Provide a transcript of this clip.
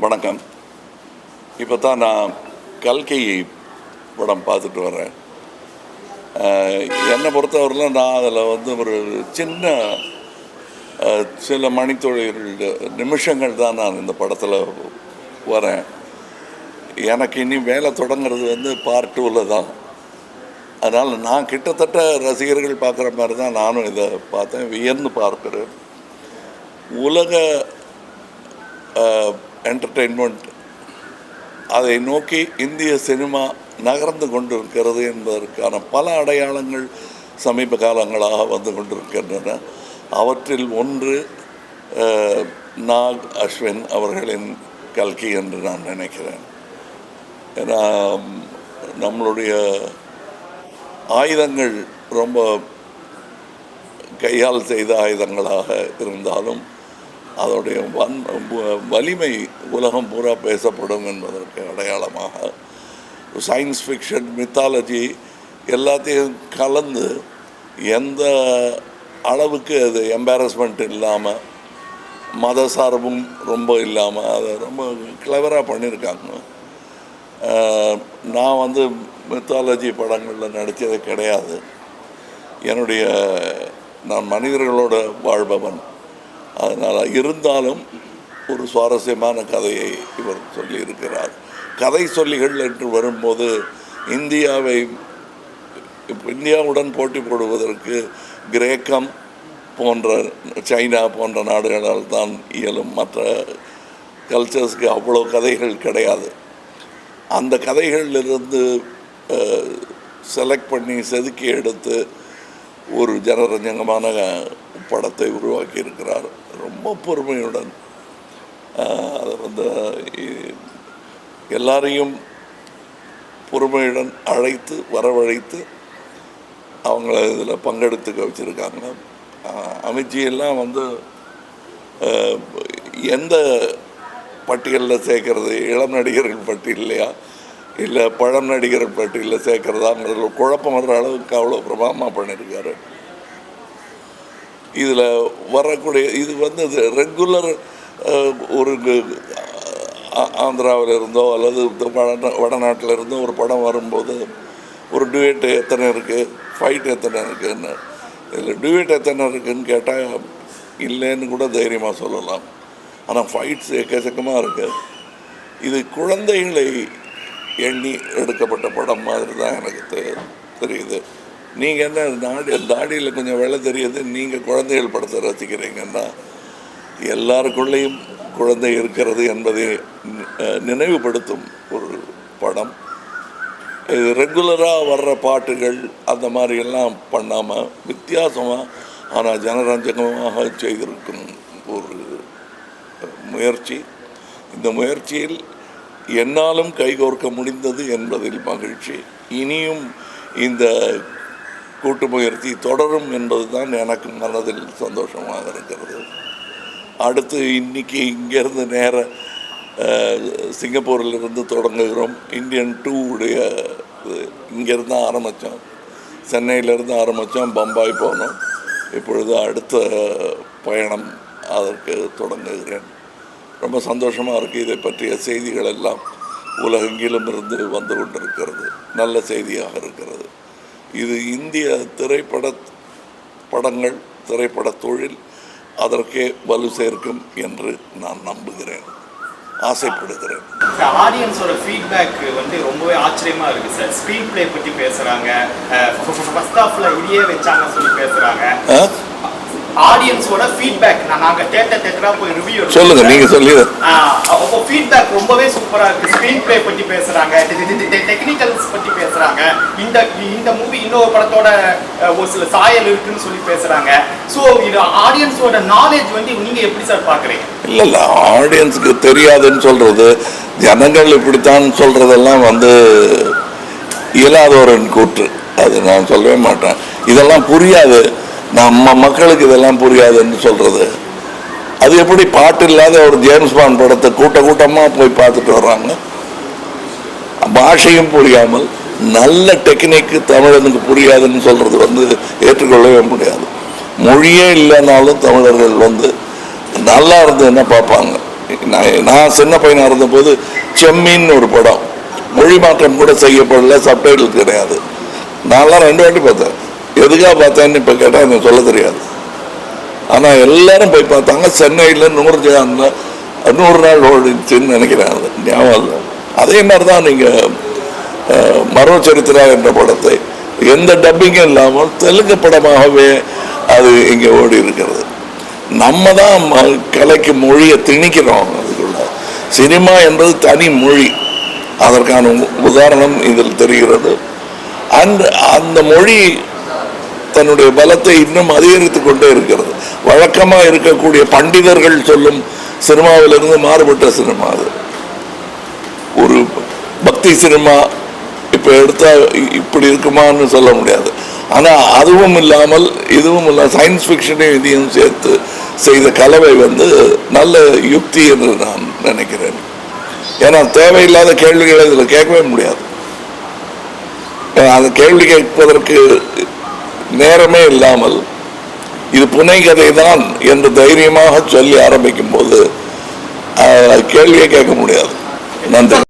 வணக்கம். இப்போ தான் நான் கல்கி படம் பார்த்துட்டு வரேன். என்னை பொறுத்தவரையிலும் நான் அதில் ஒரு சில மணித்துளிகள் நிமிஷங்கள் தான் நான் இந்த படத்தில் வரேன். எனக்கு இனி வேலை தொடங்கிறது பார்ட் 2ல் தான். அதனால் நான் கிட்டத்தட்ட ரசிகர்கள் பார்க்குற மாதிரி தான் நானும் இதை பார்த்தேன், வியந்து பார்க்குறேன். உலக என்டர்டெயின்மெண்ட் அதை நோக்கி இந்திய சினிமா நகர்ந்து கொண்டிருக்கிறது என்பதற்கான பல அடையாளங்கள் சமீப காலங்களாக வந்து கொண்டிருக்கின்றன. அவற்றில் ஒன்று நாக் அஸ்வின் அவர்களின் கல்கி என்று நான் நினைக்கிறேன். ஏன்னா நம்மளுடைய ஆயுதங்கள் ரொம்ப கையால் செய்த ஆயுதங்களாக இருந்தாலும் அதோடைய வலிமை உலகம் பூரா பேசப்படும் என்பதற்கு அடையாளமாக சயின்ஸ் ஃபிக்ஷன், மித்தாலஜி எல்லாத்தையும் கலந்து எந்த அளவுக்கு அது எம்பாரஸ்மெண்ட் இல்லாமல், மத சார்பும் ரொம்ப இல்லாமல் அதை ரொம்ப கிளவராக பண்ணியிருக்காங்க. நான் மித்தாலஜி படங்களில் நடித்தது கிடையாது. நான் மனிதர்களோட வாழ்பவன். அதனால் இருந்தாலும் ஒரு சுவாரஸ்யமான கதையை இவர் சொல்லியிருக்கிறார். கதை சொல்லிகள் என்று வரும்போது இந்தியாவுடன் போட்டி போடுவதற்கு கிரேக்கம் போன்ற, சைனா போன்ற நாடுகளால் தான் இயலும். மற்ற கல்ச்சர்ஸ்க்கு அவ்வளோ கதைகள் கிடையாது. அந்த கதைகளிலிருந்து செலக்ட் பண்ணி செதுக்கி எடுத்து ஒரு ஜனரஞ்சகமான படத்தை உருவாக்கி இருக்கிறார். ரொம்ப பொறுமையுடன் அதை எல்லாரையும் பொறுமையுடன் அழைத்து வரவழைத்து அவங்கள இதில் பங்கெடுத்துக்க வச்சுருக்காங்க. அமித்ஜியெல்லாம் எந்த பட்டியலில் சேர்க்கறது, இளம் நடிகர்கள் பட்டியலையா இல்லை பழம் நடிகர்கள் பட்டியலில் சேர்க்கறதாங்கிறதுல குழப்பம் வர்ற அளவுக்கு அவ்வளோ பிரமாதமாக பண்ணியிருக்காரு. இதில் வரக்கூடிய இது ரெகுலர் ஒரு ஆந்திராவில் இருந்தோ அல்லது வடநாட்டில் இருந்தோ ஒரு படம் வரும்போது ஒரு டியூட் எத்தனை இருக்குது, ஃபைட் எத்தனை இருக்குதுன்னு, இதில் டியூட் எத்தனை இருக்குதுன்னு கேட்டால் இல்லைன்னு கூட தைரியமாக சொல்லலாம். ஆனால் ஃபைட்ஸ் எக்கச்சக்கமாக இருக்குது. இது குழந்தைகளை எண்ணி எடுக்கப்பட்ட படம் மாதிரி தான் எனக்கு தெரியுது. நீங்கள் என்ன தாடியில் கொஞ்சம் வெள்ளை தெரியுது, நீங்கள் குழந்தைகள் படத்தை ரசிக்கிறீங்கன்னா எல்லாருக்குள்ளேயும் குழந்தை இருக்கிறது என்பதை நினைவுபடுத்தும் ஒரு படம். இது ரெகுலராக வர்ற பாட்டுகள் அந்த மாதிரியெல்லாம் பண்ணாமல் வித்தியாசமாக ஆனால் ஜனரஞ்சகமாக செய்திருக்கும் ஒரு முயற்சி. இந்த முயற்சியில் என்னாலும் கைகோர்க்க முடிந்தது என்பதில் மகிழ்ச்சி. இனியும் இந்த கூட்டு முயற்சி தொடரும் என்பது தான் எனக்கு மனதில் சந்தோஷமாக இருக்கிறது. அடுத்து இன்றைக்கி இங்கேருந்து நேர சிங்கப்பூரிலிருந்து தொடங்குகிறோம். இந்தியன் 2 இங்கேருந்து தான் ஆரம்பித்தோம், சென்னையிலேருந்து ஆரம்பித்தோம், பம்பாய் போனோம். இப்பொழுது அடுத்த பயணம் அதற்கு தொடங்குகிறேன். ரொம்ப சந்தோஷமாக இருக்குது. இதை பற்றிய செய்திகள் எல்லாம் உலகெங்கிலும் இருந்து வந்து கொண்டிருக்கிறது. நல்ல செய்தியாக இருக்கிறது. இது இந்திய படங்கள், திரைப்பட தொழில் அதற்கே வலு சேர்க்கும் என்று நான் நம்புகிறேன், ஆசைப்படுகிறேன். ஆடியன்ஸோட ஃபீட்பேக் ரொம்பவே ஆச்சரியமா இருக்கு சார். ஸ்க்ரீன் பிளே பற்றி பேசுறாங்க, ஃபர்ஸ்ட் ஹாஃப்ல இடியே வச்சாங்க சொல்லி பேசுறாங்க. ஆடியன்ஸோட ஃபீட்பேக் நாங்க தேட்டரா போய் ரிவ்யூ சொல்லுங்க, நீங்க சொல்லுங்க. அப்போ ஃபீட்பேக் ரொம்பவே சூப்பரா இருக்கு. ஸ்க்ரீன் பிளே பத்தி பேசுறாங்க, டெக்னிக்கல்ஸ் பத்தி பேசுறாங்க. இந்த மூவி இன்னொரு படத்தோட ஒரு சில சாயல் இருக்குன்னு சொல்லி பேசுறாங்க. ஸோ இது ஆடியன்ஸோட நாலேஜ் நீங்க எப்படி சார் பாக்குறீங்க? இல்ல ஆடியன்ஸுக்கு தெரியாதுன்னு சொல்றது, ஜனங்கள் இப்படித்தான் சொல்றதெல்லாம் இயலாதவரின் கூற்று. அது நான் சொல்லவே மாட்டேன். இதெல்லாம் புரியாது, நம்ம மக்களுக்கு இதெல்லாம் புரியாதுன்னு சொல்கிறது. அது எப்படி பாட்டு இல்லாத ஒரு ஜேம்ஸ் பாண்ட் படத்தை கூட்டமாக போய் பார்த்துட்டு வர்றாங்க. பாஷையும் புரியாமல் நல்ல டெக்னிக்கு தமிழனுக்கு புரியாதுன்னு சொல்கிறது ஏற்றுக்கொள்ளவே முடியாது. மொழியே இல்லைனாலும் தமிழர்கள் நல்லா இருந்ததுன்னா பார்ப்பாங்க. நான் சின்ன பையனாக இருந்தபோது செம்மீன் ஒரு படம் மொழி மாற்றம் கூட செய்யப்படல, சப்டைட்டில் கிடையாது. நான்லாம் 2 வாட்டி பார்த்தேன். எதுக்காக பார்த்தேன்னு இப்போ கேட்டால் எனக்கு சொல்ல தெரியாது. ஆனால் எல்லாரும் போய் பார்த்தாங்க. சென்னையில் 100 நாள் ஓடிச்சுன்னு நினைக்கிறேன், அது ஞாபகம் இல்லை. அதே மாதிரி தான் நீங்கள் மரோ சரித்திரா என்ற படத்தை எந்த டப்பிங்கும் இல்லாமல் தெலுங்கு படமாகவே அது இங்கே ஓடி இருக்கிறது. நம்ம தான் கலைக்கு மொழியை திணிக்கிறோம். அதுக்குள்ள சினிமா என்பது தனி மொழி, அதற்கான உதாரணம் இதில் தெரிகிறது. அந்த மொழி தன்னுடைய பலத்தை இன்னும் அதிகரித்து கொண்டே இருக்கிறது. வழக்கமாக இருக்கக்கூடிய பண்டிதர்கள் சொல்லும் சினிமாவிலிருந்து மாறுபட்ட சினிமா அது. ஒரு பக்தி சினிமா இப்போ எடுத்தால் இப்படி இருக்குமான்னு சொல்ல முடியாது. ஆனால் அதுவும் இல்லாமல் இதுவும் இல்லாமல் சயின்ஸ் ஃபிக்ஷனையும் இதையும் சேர்த்து செய்த கலவை நல்ல யுக்தி என்று நான் நினைக்கிறேன். ஏன்னா தேவையில்லாத கேள்விகளை இதில் கேட்கவே முடியாது. அந்த கேள்வி கேட்பதற்கு நேரமே இல்லாமல் இது புனை கதை தான் என்று தைரியமாக சொல்லி ஆரம்பிக்கும் போது கேள்வியே கேட்க முடியாது. நன்றி.